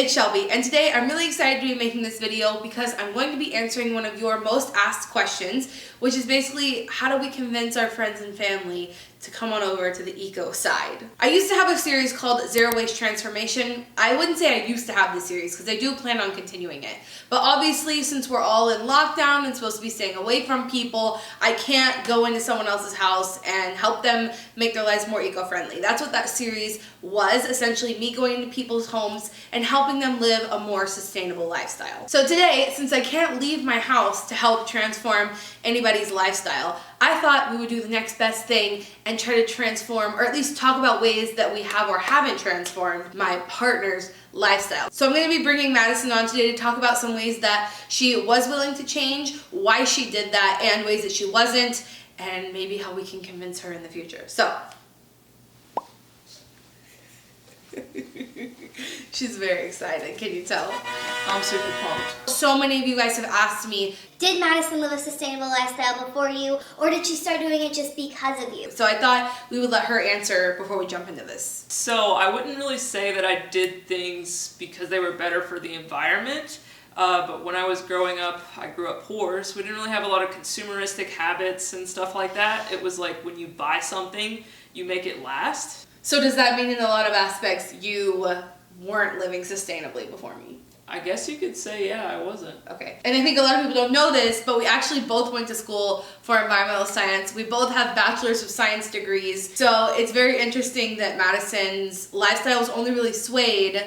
it's Shelby, and today I'm really excited to be making this video because I'm going to be answering one of your most asked questions, which is basically how do we convince our friends and family to come on over to the eco side. I used to have a series called Zero Waste Transformation. I wouldn't say I used to have this series because I do plan on continuing it. But obviously, since we're all in lockdown and supposed to be staying away from people, I can't go into someone else's house and help them make their lives more eco-friendly. That's what that series was, essentially me going into people's homes and helping them live a more sustainable lifestyle. So today, since I can't leave my house to help transform anybody's lifestyle, I thought we would do the next best thing and try to transform, or at least talk about ways that we have or haven't transformed my partner's lifestyle. So I'm going to be bringing Madison on today to talk about some ways that she was willing to change, why she did that, and ways that she wasn't, and maybe how we can convince her in the future. So she's very excited, can you tell? I'm super pumped. So many of you guys have asked me, did Madison live a sustainable lifestyle before you, or did she start doing it just because of you? so I thought we would let her answer before we jump into this. So I wouldn't really say that I did things because they were better for the environment, but when I was growing up, I grew up poor, so we didn't really have a lot of consumeristic habits and stuff like that. It was like when you buy something, you make it last. So does that mean in a lot of aspects you weren't living sustainably before me? I guess you could say, yeah, I wasn't. Okay. And I think a lot of people don't know this, but we actually both went to school for environmental science. We both have bachelor's of science degrees. So it's very interesting that Madison's lifestyle was only really swayed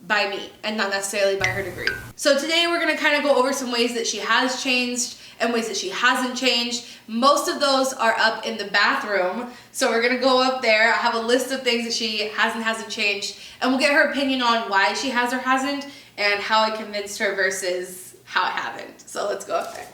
by me and not necessarily by her degree. So today we're gonna kind of go over some ways that she has changed and ways that she hasn't changed. Most of those are up in the bathroom. So we're gonna go up there. I have a list of things that she hasn't changed, and we'll get her opinion on why she has or hasn't and how I convinced her versus how I haven't. So let's go up there.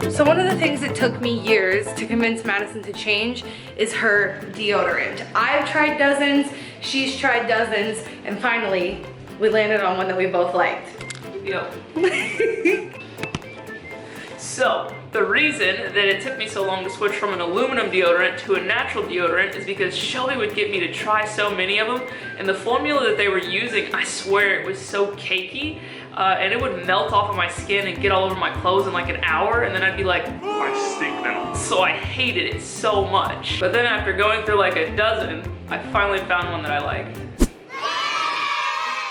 So one of the things that took me years to convince Madison to change is her deodorant. I've tried dozens, she's tried dozens, and finally we landed on one that we both liked. Yep. So, the reason that it took me so long to switch from an aluminum deodorant to a natural deodorant is because Shelby would get me to try so many of them, and the formula that they were using, I swear it was so cakey, and it would melt off of my skin and get all over my clothes in like an hour, and then I'd be like, oh, I stink now. So I hated it so much. But then after going through like a dozen, I finally found one that I liked.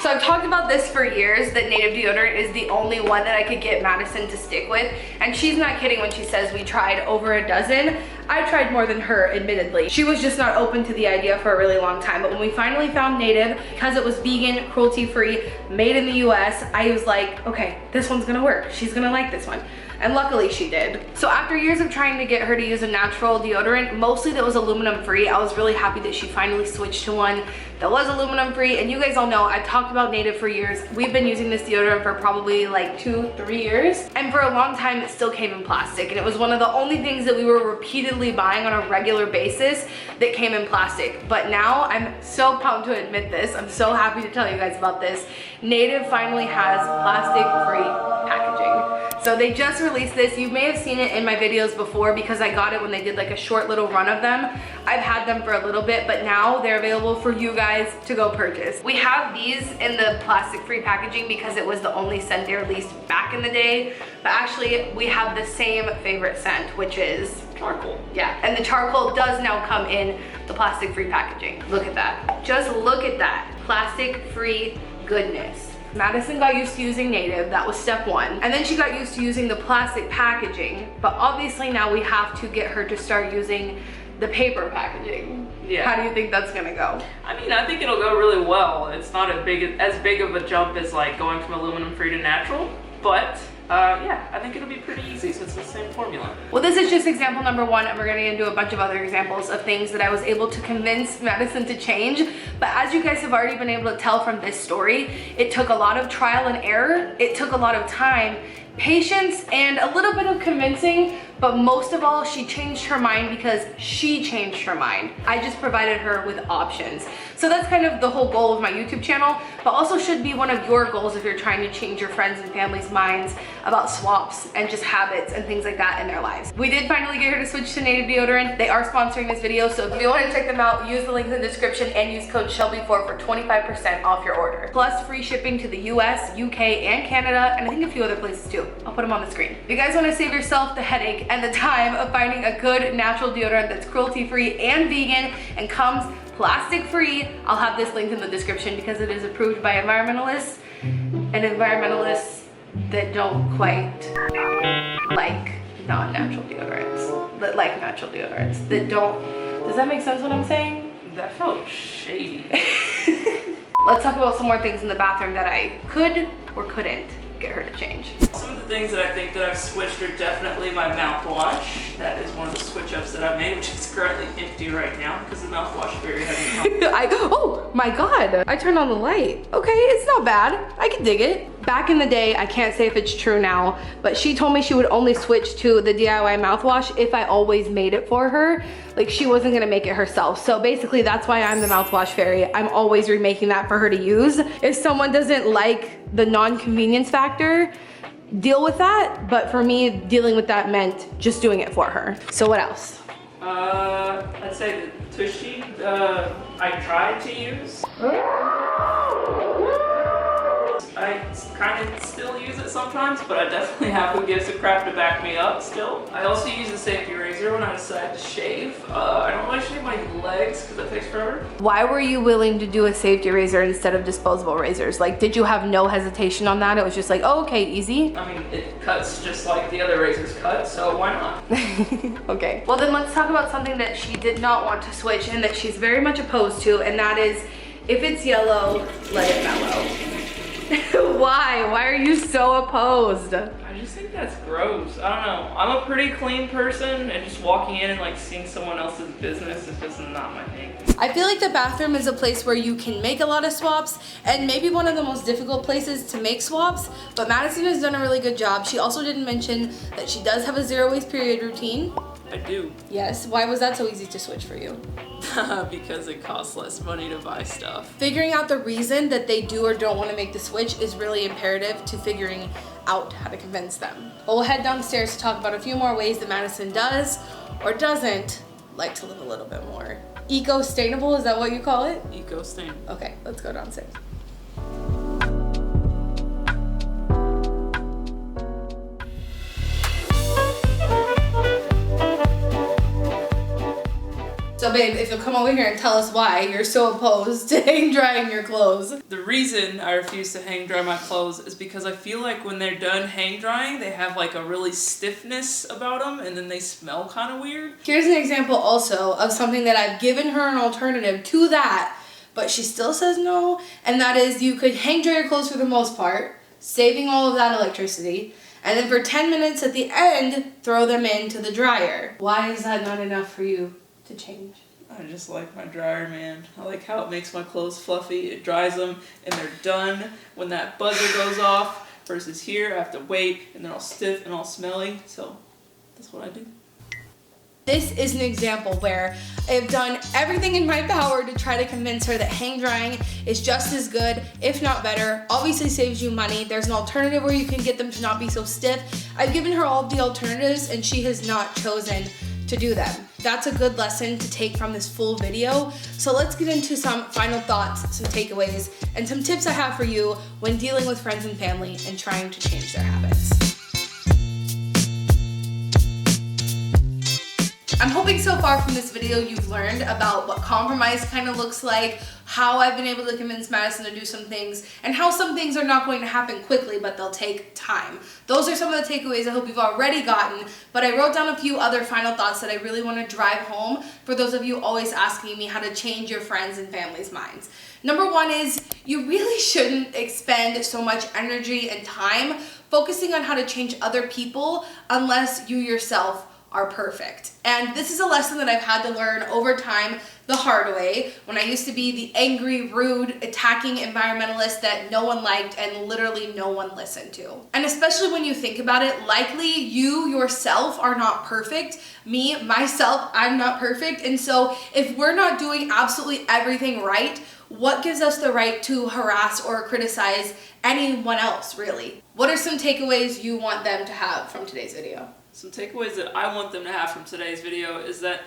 So I've talked about this for years, that native deodorant is the only one that I could get Madison to stick with. And she's not kidding when she says we tried over a dozen. I tried more than her, admittedly. She was just not open to the idea for a really long time. But when we finally found native, because it was vegan, cruelty-free, made in the US, I was like, okay, this one's gonna work. She's gonna like this one. And luckily she did. So after years of trying to get her to use a natural deodorant, mostly that was aluminum free, I was really happy that she finally switched to one that was aluminum free. And you guys all know, I've talked about native for years. We've been using this deodorant for probably like 2-3 years. And for a long time, it still came in plastic. And it was one of the only things that we were repeatedly buying on a regular basis that came in plastic. But now, I'm so pumped to admit this. I'm so happy to tell you guys about this. Native finally has plastic-free packaging. So they just released this. You may have seen it in my videos before because I got it when they did like a short little run of them. I've had them for a little bit, but now they're available for you guys to go purchase. We have these in the plastic-free packaging because it was the only scent they released back in the day. But actually, we have the same favorite scent, which is charcoal. Yeah, and the charcoal does now come in the plastic-free packaging. Look at that. Just look at that. Plastic-free goodness. Madison got used to using native, that was step one. And then she got used to using the plastic packaging, but obviously now we have to get her to start using the paper packaging. Yeah. How do you think that's gonna go? I mean, I think it'll go really well. It's not as big of a jump as like going from aluminum free to natural, but yeah, I think it'll be pretty easy since it's the same formula. Well, this is just example number one, and we're gonna get into a bunch of other examples of things that I was able to convince Madison to change. But as you guys have already been able to tell from this story, it took a lot of trial and error. It took a lot of time, patience, and a little bit of convincing but most of all, she changed her mind because she changed her mind. I just provided her with options. So that's kind of the whole goal of my YouTube channel, but also should be one of your goals if you're trying to change your friends and family's minds about swaps and just habits and things like that in their lives. We did finally get her to switch to Native deodorant. They are sponsoring this video, so if you want to check them out, use the link in the description and use code Shelbi4 for 25% off your order. Plus free shipping to the US, UK, and Canada, and I think a few other places too. I'll put them on the screen. If you guys want to save yourself the headache and the time of finding a good natural deodorant that's cruelty-free and vegan and comes plastic-free, I'll have this linked in the description because it is approved by environmentalists and environmentalists that don't quite like non-natural deodorants, that like natural deodorants, that don't. Does that make sense what I'm saying? That felt shady. Let's talk about some more things in the bathroom that I could or couldn't get her to change. Some of the things that I think that I've switched are definitely my mouthwash. That is one of the switch ups that I made, which is currently empty right now because the mouthwash is very heavy. Oh my god, I turned on the light. Okay, it's not bad. I can dig it. Back in the day, I can't say if it's true now, but she told me she would only switch to the DIY mouthwash if I always made it for her. Like she wasn't gonna make it herself. So basically that's why I'm the mouthwash fairy. I'm always remaking that for her to use. If someone doesn't like the non-convenience factor, deal with that. But for me, dealing with that meant just doing it for her. So what else? I'd say the Tushy, I tried to use. I kind of still use it sometimes, but I definitely have who gives a crap to back me up still. I also use the safety razor when I decide to shave. I don't really shave my legs because that takes forever. Why were you willing to do a safety razor instead of disposable razors? Like, did you have no hesitation on that? It was just like, oh, okay, easy. I mean, it cuts just like the other razors cut, so why not? Okay. Well, then let's talk about something that she did not want to switch and that she's very much opposed to, and that is, if it's yellow, let it mellow. Why? Why are you so opposed? I just think that's gross. I don't know. I'm a pretty clean person, and just walking in and like seeing someone else's business is just not my thing. I feel like the bathroom is a place where you can make a lot of swaps, and maybe one of the most difficult places to make swaps, but Madison has done a really good job. She also didn't mention that she does have a zero waste period routine. I do. Yes. Why was that so easy to switch for you? Because it costs less money to buy stuff. Figuring out the reason that they do or don't want to make the switch is really imperative to figuring out how to convince them. But we'll head downstairs to talk about a few more ways that Madison does or doesn't like to live a little bit more eco-sustainable. Is that what you call it? Eco-sustainable. Okay, let's go downstairs. So babe, if you'll come over here and tell us why you're so opposed to hang drying your clothes. The reason I refuse to hang dry my clothes is because I feel like when they're done hang drying, they have like a really stiffness about them and then they smell kind of weird. Here's an example also of something that I've given her an alternative to that, but she still says no, and that is you could hang dry your clothes for the most part, saving all of that electricity, and then for 10 minutes at the end, throw them into the dryer. Why is that not enough for you to change? I just like my dryer, man. I like how it makes my clothes fluffy. It dries them and they're done when that buzzer goes off, versus here I have to wait and they're all stiff and all smelly. So that's what I do. This is an example where I've done everything in my power to try to convince her that hang drying is just as good, if not better. Obviously saves you money. There's an alternative where you can get them to not be so stiff. I've given her all the alternatives and she has not chosen to do them. That's a good lesson to take from this full video. So let's get into some final thoughts, some takeaways, and some tips I have for you when dealing with friends and family and trying to change their habits. I'm hoping so far from this video you've learned about what compromise kind of looks like, how I've been able to convince Madison to do some things, and how some things are not going to happen quickly, but they'll take time. Those are some of the takeaways I hope you've already gotten, but I wrote down a few other final thoughts that I really want to drive home for those of you always asking me how to change your friends and family's minds. Number one is you really shouldn't expend so much energy and time focusing on how to change other people unless you yourself are perfect. And this is a lesson that I've had to learn over time the hard way, when I used to be the angry, rude, attacking environmentalist that no one liked and literally no one listened to. And especially when you think about it, likely you yourself are not perfect. Me, myself, I'm not perfect. And so if we're not doing absolutely everything right, what gives us the right to harass or criticize anyone else, really? What are some takeaways you want them to have from today's video? Some takeaways that I want them to have from today's video is that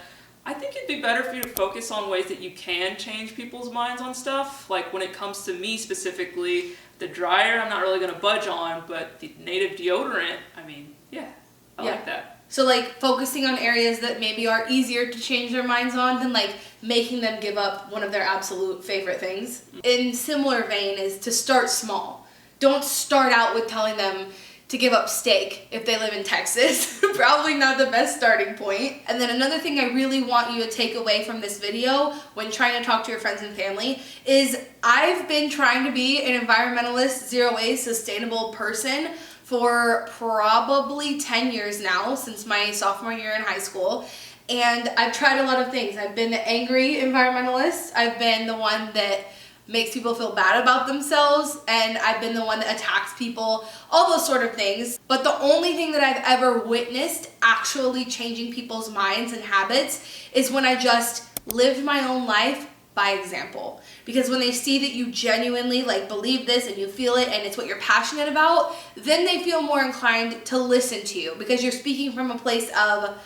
I think it'd be better for you to focus on ways that you can change people's minds on stuff. Like when it comes to me specifically, the dryer I'm not really going to budge on, but the native deodorant, I mean, yeah, I like that. So like focusing on areas that maybe are easier to change their minds on than like making them give up one of their absolute favorite things. In similar vein is to start small. Don't start out with telling them to give up steak if they live in Texas. Probably not the best starting point. And then another thing I really want you to take away from this video when trying to talk to your friends and family is I've been trying to be an environmentalist, zero waste, sustainable person for probably 10 years now, since my sophomore year in high school. And I've tried a lot of things. I've been the angry environmentalist. I've been the one that makes people feel bad about themselves, and I've been the one that attacks people, all those sort of things. But the only thing that I've ever witnessed actually changing people's minds and habits is when I just lived my own life by example. Because when they see that you genuinely like believe this and you feel it and it's what you're passionate about, then they feel more inclined to listen to you because you're speaking from a place of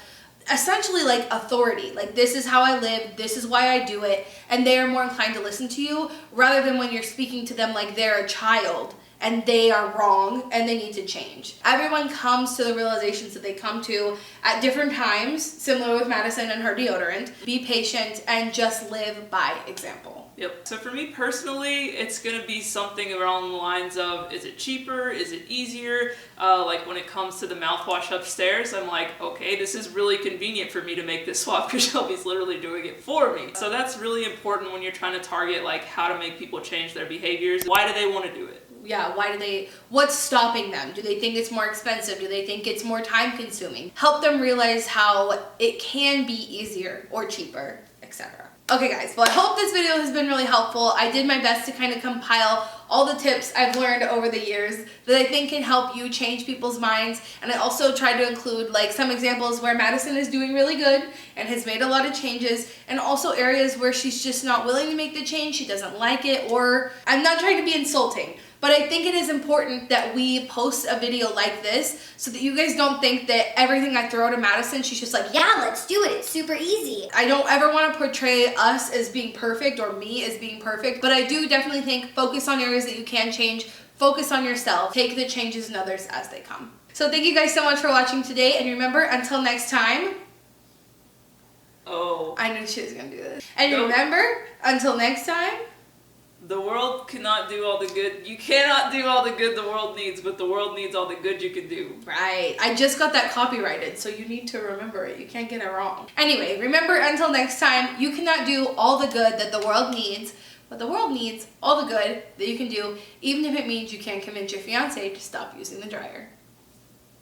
essentially like authority. Like, this is how I live, this is why I do it, and they are more inclined to listen to you rather than when you're speaking to them like they're a child and they are wrong and they need to change. Everyone comes to the realizations that they come to at different times, similar with Madison and her deodorant. Be patient and just live by example. Yep. So for me personally, it's going to be something around the lines of, is it cheaper? Is it easier? Like when it comes to the mouthwash upstairs, I'm like, okay, this is really convenient for me to make this swap because Shelby's literally doing it for me. So that's really important when you're trying to target like how to make people change their behaviors. Why do they want to do it? Yeah, what's stopping them? Do they think it's more expensive? Do they think it's more time consuming? Help them realize how it can be easier or cheaper, etc. Okay guys, well I hope this video has been really helpful. I did my best to kind of compile all the tips I've learned over the years that I think can help you change people's minds, and I also tried to include like some examples where Madison is doing really good and has made a lot of changes, and also areas where she's just not willing to make the change, she doesn't like it, or I'm not trying to be insulting, but I think it is important that we post a video like this so that you guys don't think that everything I throw to Madison, she's just like, Yeah, let's do it. It's super easy. I don't ever want to portray us as being perfect or me as being perfect, but I do definitely think focus on areas that you can change, focus on yourself, take the changes in others as they come. So thank you guys so much for watching today, and remember, until next time, I knew she was gonna do this. And remember, until next time, the world cannot do all the good. You cannot do all the good the world needs, but the world needs all the good you can do. Right. I just got that copyrighted, so you need to remember it. You can't get it wrong. Anyway, remember, until next time, you cannot do all the good that the world needs, but the world needs all the good that you can do, even if it means you can't convince your fiancé to stop using the dryer.